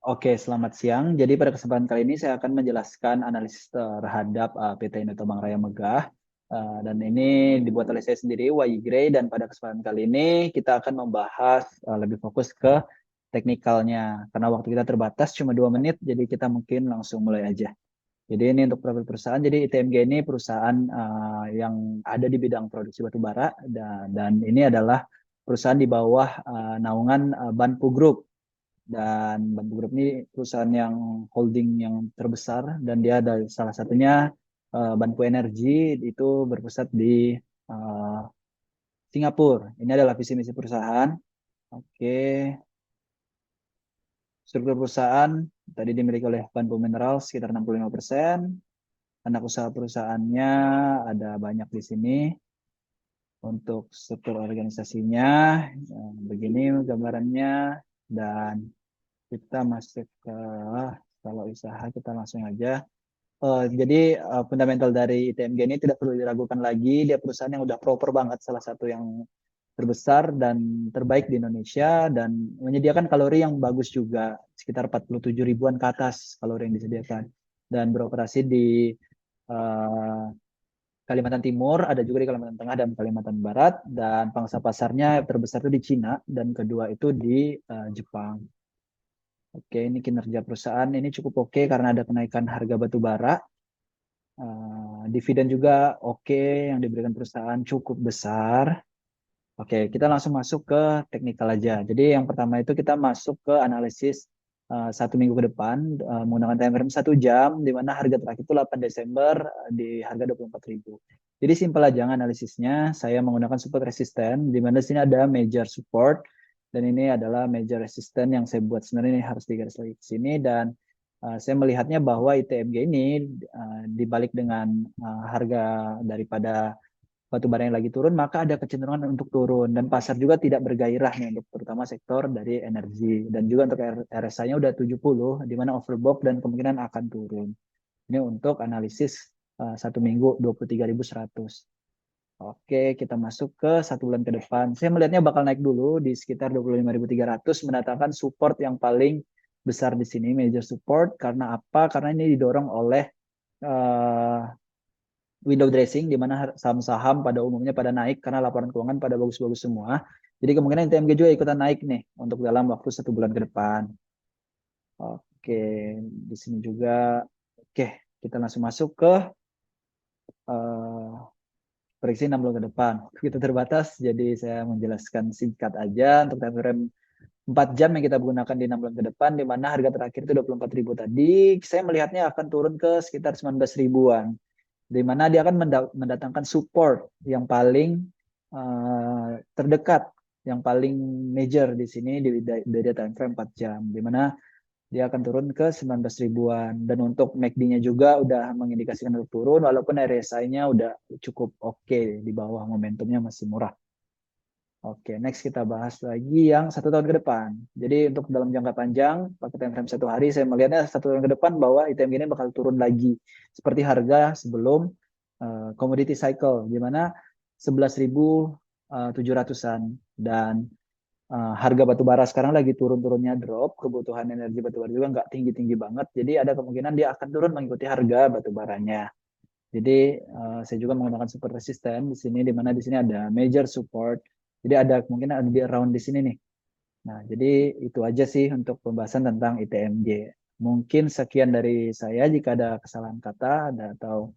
Oke, selamat siang. Jadi pada kesempatan kali ini saya akan menjelaskan analisis terhadap PT Indo Bank Raya Megah. Dan ini dibuat oleh saya sendiri, Wahyu Gray. Dan pada kesempatan kali ini kita akan membahas lebih fokus ke teknikalnya. Karena waktu kita terbatas cuma 2 menit, jadi kita mungkin langsung mulai aja. Jadi ini untuk profil perusahaan. Jadi ITMG ini perusahaan yang ada di bidang produksi batu bara. Dan ini adalah perusahaan di bawah naungan Banpu Group. Dan Bantu Group ini perusahaan yang holding yang terbesar dan dia ada salah satunya Banpu Energi itu berpusat di uh, Singapura. Ini adalah visi misi perusahaan. Oke, struktur perusahaan tadi dimiliki oleh Banpu Mineral sekitar 65%. Anak usaha perusahaannya ada banyak di sini. Untuk struktur organisasinya begini gambarannya, dan kita masuk ke kalau usaha kita langsung aja. Jadi fundamental dari ITMG ini tidak perlu diragukan lagi. Dia perusahaan yang udah proper banget, salah satu yang terbesar dan terbaik di Indonesia dan menyediakan kalori yang bagus juga, sekitar 47 ribuan ke atas kalori yang disediakan. Dan beroperasi di uh, Kalimantan Timur, ada juga di Kalimantan Tengah dan Kalimantan Barat. Dan pangsa pasarnya terbesar itu di Cina dan kedua itu di Jepang. Oke, ini kinerja perusahaan ini cukup oke karena ada kenaikan harga batu bara. Dividen juga oke, yang diberikan perusahaan cukup besar. Oke, kita langsung masuk ke teknikal aja. Jadi yang pertama itu kita masuk ke analisis 1 minggu ke depan menggunakan time frame 1 jam, di mana harga terakhir itu 8 Desember di harga 24.000. Jadi simpel aja analisisnya. Saya menggunakan support resisten, di mana sini ada major support dan ini adalah major resisten yang saya buat sebenarnya ini harus digaris lagi ke sini. Dan saya melihatnya bahwa ITMG ini dibalik dengan harga daripada batu bara yang lagi turun, maka ada kecenderungan untuk turun dan pasar juga tidak bergairah nih untuk terutama sektor dari energi, dan juga untuk RSI-nya udah 70 di mana overbought dan kemungkinan akan turun. Ini untuk analisis 1 minggu 23.100. Oke, kita masuk ke 1 bulan ke depan. Saya melihatnya bakal naik dulu di sekitar 25.300, mendatangkan support yang paling besar di sini, major support. Karena apa? Karena ini didorong oleh uh, window dressing, di mana saham-saham pada umumnya pada naik karena laporan keuangan pada bagus-bagus semua. Jadi kemungkinan TMG juga ikutan naik nih untuk dalam waktu 1 bulan ke depan. Oke, di sini juga. Oke, kita langsung masuk ke uh, prediksi 6 bulan ke depan. Kita terbatas, jadi saya menjelaskan singkat aja untuk time frame 4 jam yang kita gunakan di 6 bulan ke depan, di mana harga terakhir itu 24.000 tadi. Saya melihatnya akan turun ke sekitar 19 ribuan. Di mana dia akan mendatangkan support yang paling terdekat, yang paling major di sini dari time frame 4 jam, di mana dia akan turun ke 19 ribuan. Dan untuk MACD-nya juga udah mengindikasikan untuk turun, walaupun RSI-nya udah cukup oke, di bawah, momentumnya masih murah. Oke, next kita bahas lagi yang 1 tahun ke depan. Jadi untuk dalam jangka panjang, pakai time frame 1 hari, saya melihatnya 1 tahun ke depan bahwa ITMG ini bakal turun lagi. Seperti harga sebelum commodity cycle, di mana 11.700-an. Dan harga batu bara sekarang lagi turun-turunnya drop, kebutuhan energi batu bara juga nggak tinggi-tinggi banget. Jadi ada kemungkinan dia akan turun mengikuti harga batu baranya. Jadi saya juga menggunakan support resisten di sini, di mana di sini ada major support. Jadi ada kemungkinan ada di around di sini nih. Nah, jadi itu aja sih untuk pembahasan tentang ITMJ. Mungkin sekian dari saya. Jika ada kesalahan kata atau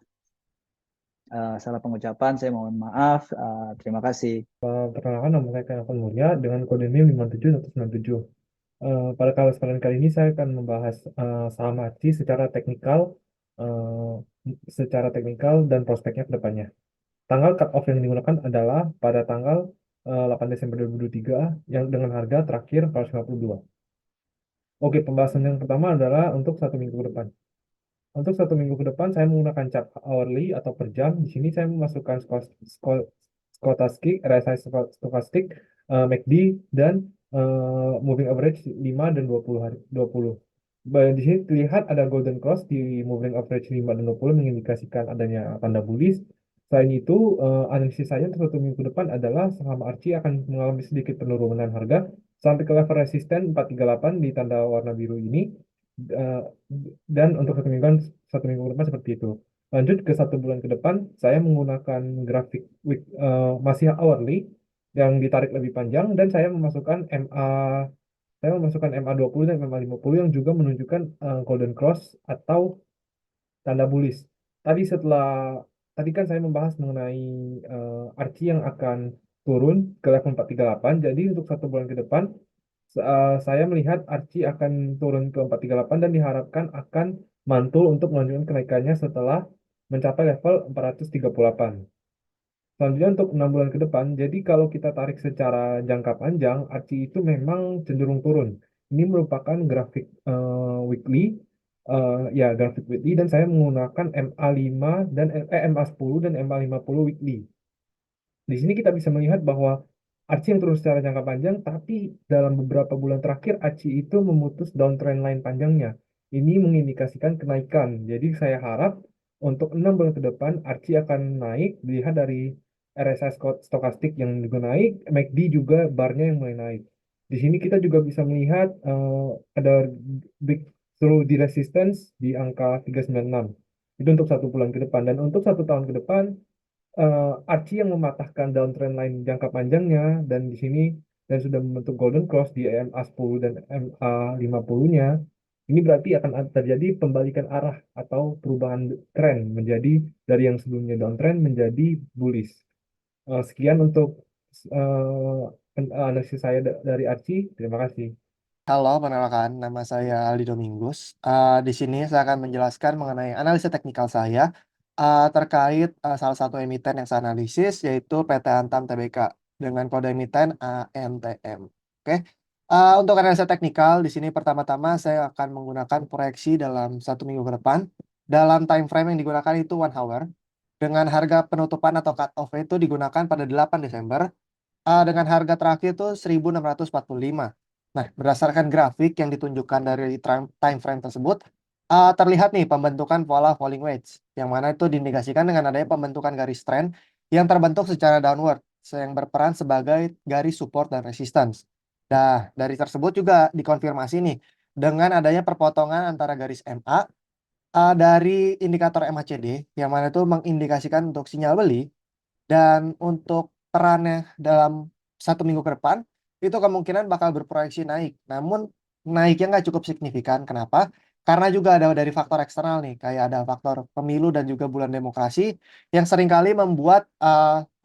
salah pengucapan, saya mohon maaf. Terima kasih. Perkenalkan, nama saya Kevin Mulya dengan kode NIM 57197. Pada kesempatan kali ini saya akan membahas saham ACI eh, secara teknikal dan prospeknya ke depannya. Tanggal cut off yang digunakan adalah pada tanggal 8 Desember 2023 yang dengan harga terakhir 452. Oke, pembahasan yang pertama adalah untuk 1 minggu ke depan. Untuk 1 minggu ke depan, saya menggunakan chart hourly atau per jam. Di sini saya memasukkan stochastic, RSI stochastic, MACD, dan moving average 5 dan 20 hari, 20. Di sini terlihat ada golden cross di moving average 5 dan 20 mengindikasikan adanya tanda bullish. Selain itu, analisis saya untuk 1 minggu ke depan adalah saham Archie akan mengalami sedikit penurunan harga sampai ke level resisten 438 di tanda warna biru ini. Eh, dan untuk satu minggu ke depan seperti itu. Lanjut ke 1 bulan ke depan, saya menggunakan grafik masih hourly yang ditarik lebih panjang dan saya memasukkan MA20 dan MA50 yang juga menunjukkan golden cross atau tanda bullish. Tadi setelah tadi kan saya membahas mengenai Archie yang akan turun ke level 438. Jadi untuk 1 bulan ke depan saya melihat Archie akan turun ke 438 dan diharapkan akan mantul untuk melanjutkan kenaikannya setelah mencapai level 438. Selanjutnya untuk 6 bulan ke depan, jadi kalau kita tarik secara jangka panjang, Archie itu memang cenderung turun. Ini merupakan grafik weekly, ya grafik weekly, dan saya menggunakan MA5 dan MA10 dan MA50 weekly. Di sini kita bisa melihat bahwa Archie yang turun secara jangka panjang, tapi dalam beberapa bulan terakhir Archie itu memutus downtrend line panjangnya. Ini mengindikasikan kenaikan. Jadi saya harap untuk 6 bulan ke depan Archie akan naik, dilihat dari RSI stokastik yang juga naik, MACD juga barnya yang mulai naik. Di sini kita juga bisa melihat ada breakthrough di resistance di angka 396. Itu untuk 1 bulan ke depan. Dan untuk 1 tahun ke depan, Archie yang mematahkan downtrend line jangka panjangnya dan di sini dan sudah membentuk golden cross di MA10 dan MA50-nya, ini berarti akan terjadi pembalikan arah atau perubahan tren menjadi dari yang sebelumnya downtrend menjadi bullish. Sekian untuk analisis saya dari Archie. Terima kasih. Halo, perkenalkan, nama saya Aldi Domingus. Di sini saya akan menjelaskan mengenai analisa teknikal saya terkait salah satu emiten yang saya analisis, yaitu PT Antam Tbk dengan kode emiten ANTM. Oke, untuk analisa teknikal di sini pertama-tama saya akan menggunakan proyeksi dalam 1 minggu ke depan. Dalam time frame yang digunakan itu 1 hour, dengan harga penutupan atau cut off itu digunakan pada 8 Desember dengan harga terakhir tuh 1645. Nah, berdasarkan grafik yang ditunjukkan dari time frame tersebut, terlihat nih pembentukan pola falling wedge, yang mana itu diindikasikan dengan adanya pembentukan garis trend yang terbentuk secara downward, yang berperan sebagai garis support dan resistance. Nah, dari tersebut juga dikonfirmasi nih, dengan adanya perpotongan antara garis MA dari indikator MACD, yang mana itu mengindikasikan untuk sinyal beli, dan untuk perannya dalam 1 minggu ke depan, itu kemungkinan bakal berproyeksi naik. Namun naiknya nggak cukup signifikan. Kenapa? Karena juga ada dari faktor eksternal nih, kayak ada faktor pemilu dan juga bulan demokrasi yang seringkali membuat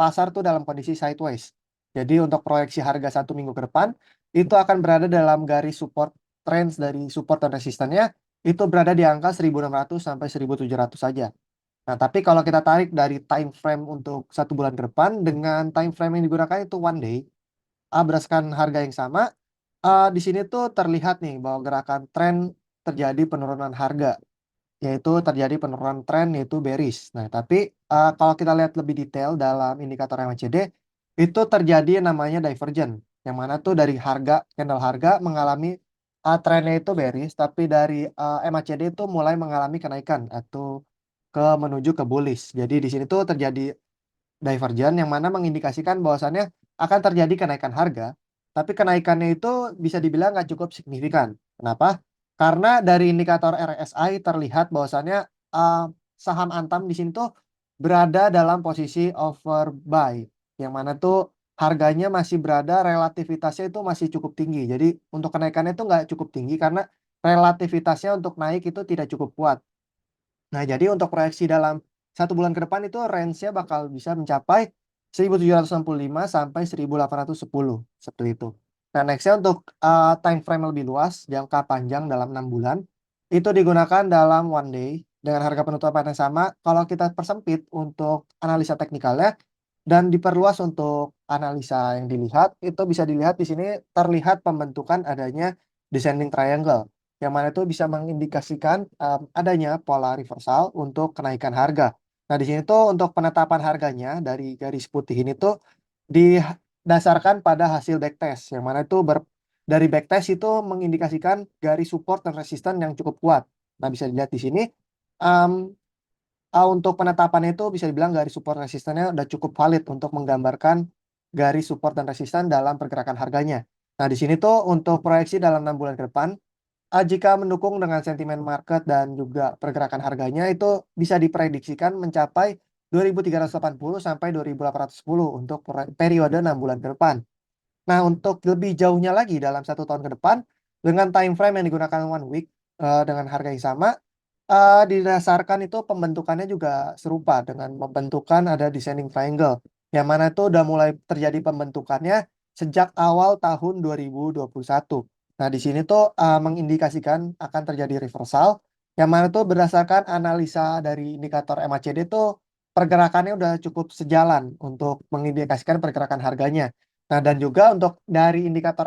pasar tuh dalam kondisi sideways. Jadi untuk proyeksi harga 1 minggu ke depan, itu akan berada dalam garis support trends dari support dan resistannya, itu berada di angka 1600 sampai 1700 saja. Nah, tapi kalau kita tarik dari time frame untuk 1 bulan ke depan dengan time frame yang digunakan itu 1 day, berdasarkan harga yang sama, di sini tuh terlihat nih bahwa gerakan tren terjadi penurunan harga, yaitu terjadi penurunan tren yaitu bearish. Nah, tapi kalau kita lihat lebih detail dalam indikator MACD, itu terjadi yang namanya divergent, yang mana tuh dari harga, candle harga mengalami trennya itu bearish, tapi dari MACD itu mulai mengalami kenaikan atau menuju ke bullish. Jadi di sini tuh terjadi divergen yang mana mengindikasikan bahwasannya akan terjadi kenaikan harga, tapi kenaikannya itu bisa dibilang nggak cukup signifikan. Kenapa? Karena dari indikator RSI terlihat bahwasannya saham Antam di sini tuh berada dalam posisi overbuy, yang mana tuh harganya masih berada, relativitasnya itu masih cukup tinggi. Jadi untuk kenaikannya itu nggak cukup tinggi karena relativitasnya untuk naik itu tidak cukup kuat. Nah, jadi untuk proyeksi dalam 1 bulan ke depan itu range-nya bakal bisa mencapai 1765 sampai 1810 seperti itu. Nah, next-nya untuk time frame lebih luas, jangka panjang dalam 6 bulan, itu digunakan dalam 1 day dengan harga penutupan yang sama. Kalau kita persempit untuk analisa teknikalnya dan diperluas untuk analisa yang dilihat, itu bisa dilihat di sini terlihat pembentukan adanya descending triangle, yang mana itu bisa mengindikasikan adanya pola reversal untuk kenaikan harga. Nah, di sini tuh untuk penetapan harganya dari garis putih ini tuh didasarkan pada hasil backtest, yang mana itu dari backtest itu mengindikasikan garis support dan resisten yang cukup kuat. Nah, bisa dilihat di sini um, untuk penetapannya itu bisa dibilang garis support resistannya udah cukup valid untuk menggambarkan garis support dan resisten dalam pergerakan harganya. Nah, di sini tuh untuk proyeksi dalam 6 bulan ke depan, jika mendukung dengan sentimen market dan juga pergerakan harganya itu bisa diprediksikan mencapai 2.380 sampai 2.810 untuk periode 6 bulan ke depan. Nah, untuk lebih jauhnya lagi dalam 1 tahun ke depan, dengan time frame yang digunakan 1 week, dengan harga yang sama, didasarkan itu pembentukannya juga serupa dengan pembentukan ada descending triangle, yang mana itu udah mulai terjadi pembentukannya sejak awal tahun 2021. Nah, di sini tuh mengindikasikan akan terjadi reversal, yang mana tuh berdasarkan analisa dari indikator MACD tuh pergerakannya udah cukup sejalan untuk mengindikasikan pergerakan harganya. Nah, dan juga untuk dari indikator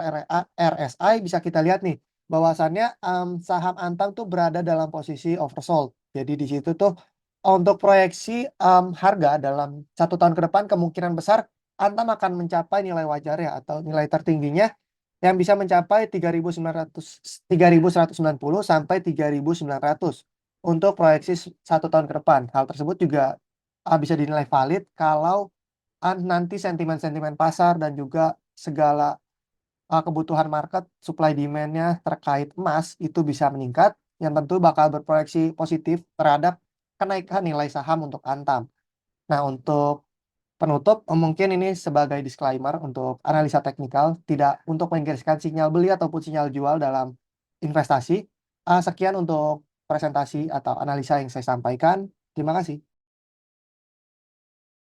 RSI bisa kita lihat nih, bahwasannya saham Antam tuh berada dalam posisi oversold. Jadi di situ tuh untuk proyeksi harga dalam 1 tahun ke depan kemungkinan besar Antam akan mencapai nilai wajar ya atau nilai tertingginya yang bisa mencapai 3.190 sampai 3.900 untuk proyeksi 1 tahun ke depan. Hal tersebut juga bisa dinilai valid kalau nanti sentimen-sentimen pasar dan juga segala kebutuhan market, supply demand-nya terkait emas itu bisa meningkat, yang tentu bakal berproyeksi positif terhadap kenaikan nilai saham untuk Antam. Nah, untuk penutup, mungkin ini sebagai disclaimer untuk analisa teknikal, tidak untuk menggariskan sinyal beli ataupun sinyal jual dalam investasi. Sekian untuk presentasi atau analisa yang saya sampaikan. Terima kasih.